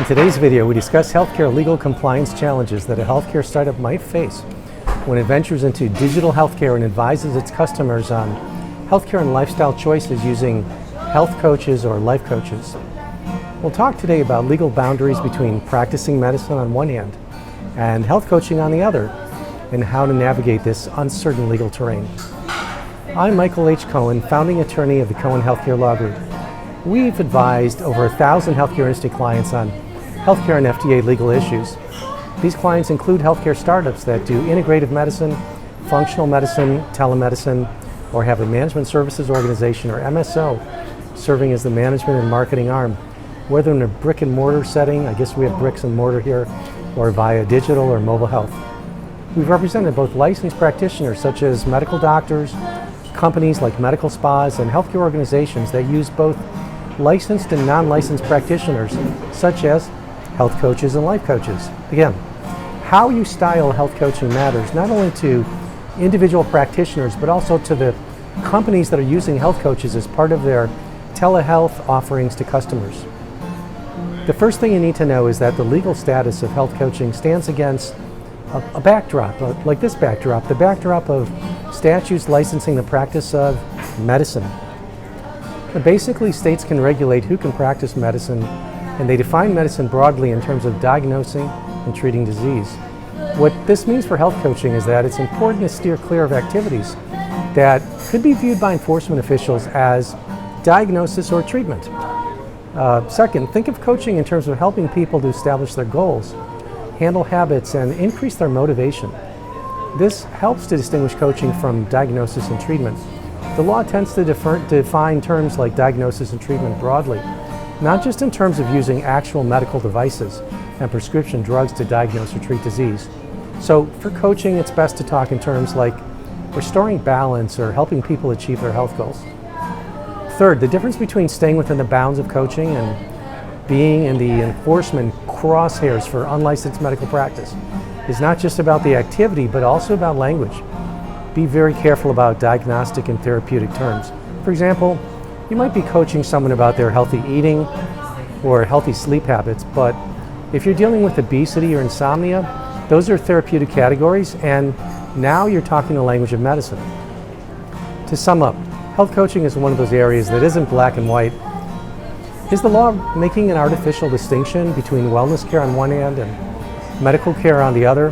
In today's video, we discuss healthcare legal compliance challenges that a healthcare startup might face when it ventures into digital healthcare and advises its customers on healthcare and lifestyle choices using health coaches or life coaches. We'll talk today about legal boundaries between practicing medicine on one hand and health coaching on the other, and how to navigate this uncertain legal terrain. I'm Michael H. Cohen, founding attorney of the Cohen Healthcare Law Group. We've advised over 1,000 healthcare industry clients on healthcare and FDA legal issues. These clients include healthcare startups that do integrative medicine, functional medicine, telemedicine, or have a management services organization, or MSO, serving as the management and marketing arm, whether in a brick and mortar setting, I guess we have bricks and mortar here, or via digital or mobile health. We've represented both licensed practitioners such as medical doctors, companies like medical spas, and healthcare organizations that use both licensed and non-licensed practitioners such as health coaches and life coaches. Again, how you style health coaching matters not only to individual practitioners but also to the companies that are using health coaches as part of their telehealth offerings to customers. The first thing you need to know is that the legal status of health coaching stands against a backdrop, like this backdrop, the backdrop of statutes licensing the practice of medicine. Basically, states can regulate who can practice medicine, and they define medicine broadly in terms of diagnosing and treating disease. What this means for health coaching is that it's important to steer clear of activities that could be viewed by enforcement officials as diagnosis or treatment. Second, think of coaching in terms of helping people to establish their goals, handle habits, and increase their motivation. This helps to distinguish coaching from diagnosis and treatment. The law tends to define terms like diagnosis and treatment broadly, not just in terms of using actual medical devices and prescription drugs to diagnose or treat disease. So for coaching, it's best to talk in terms like restoring balance or helping people achieve their health goals. Third, the difference between staying within the bounds of coaching and being in the enforcement crosshairs for unlicensed medical practice is not just about the activity, but also about language. Be very careful about diagnostic and therapeutic terms. For example, you might be coaching someone about their healthy eating or healthy sleep habits, but if you're dealing with obesity or insomnia, those are therapeutic categories, and now you're talking the language of medicine. To sum up, health coaching is one of those areas that isn't black and white. Is the law making an artificial distinction between wellness care on one hand and medical care on the other?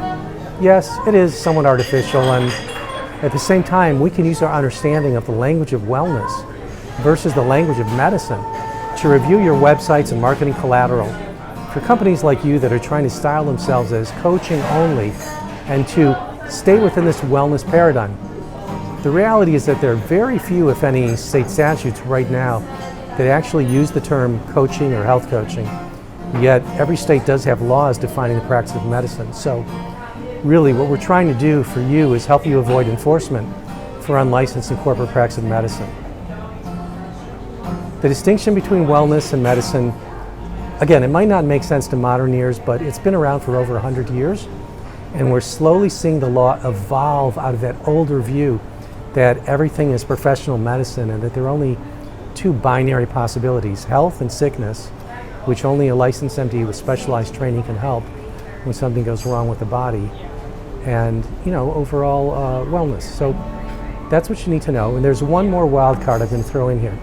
Yes, it is somewhat artificial, and at the same time, we can use our understanding of the language of wellness versus the language of medicine to review your websites and marketing collateral for companies like you that are trying to style themselves as coaching only and to stay within this wellness paradigm. The reality is that there are very few, if any, state statutes right now that actually use the term coaching or health coaching, yet every state does have laws defining the practice of medicine. So really what we're trying to do for you is help you avoid enforcement for unlicensed and corporate practice of medicine. The distinction between wellness and medicine, again, it might not make sense to modern ears, but it's been around for over 100 years, and we're slowly seeing the law evolve out of that older view that everything is professional medicine and that there are only two binary possibilities, health and sickness, which only a licensed MD with specialized training can help when something goes wrong with the body, and overall wellness. So that's what you need to know. And there's one more wild card I'm going to throw in here.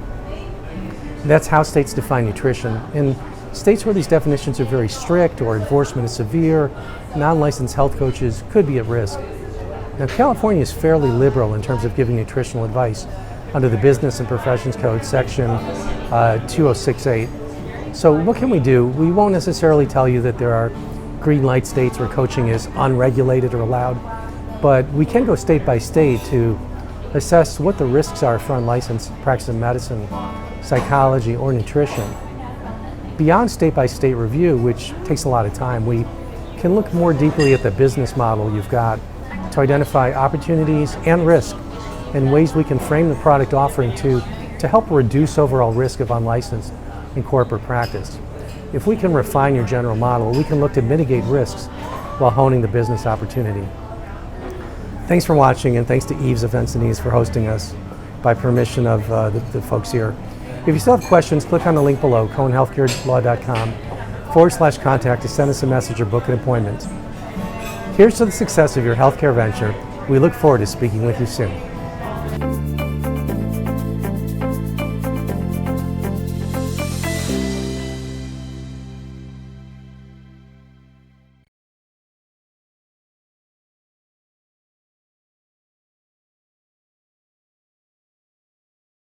And that's how states define nutrition. In states where these definitions are very strict or enforcement is severe, non-licensed health coaches could be at risk. Now, California is fairly liberal in terms of giving nutritional advice under the Business and Professions Code, section 2068. So what can we do? We won't necessarily tell you that there are green light states where coaching is unregulated or allowed, but we can go state by state to assess what the risks are for unlicensed practice of medicine, psychology, or nutrition. Beyond state by state review, which takes a lot of time, we can look more deeply at the business model you've got to identify opportunities and risk and ways we can frame the product offering to help reduce overall risk of unlicensed and corporate practice. If we can refine your general model, we can look to mitigate risks while honing the business opportunity. Thanks for watching, and thanks to Eves Events and Eves for hosting us by permission of the folks here. If you still have questions, click on the link below, cohenhealthcarelaw.com. /contact to send us a message or book an appointment. Here's to the success of your healthcare venture. We look forward to speaking with you soon.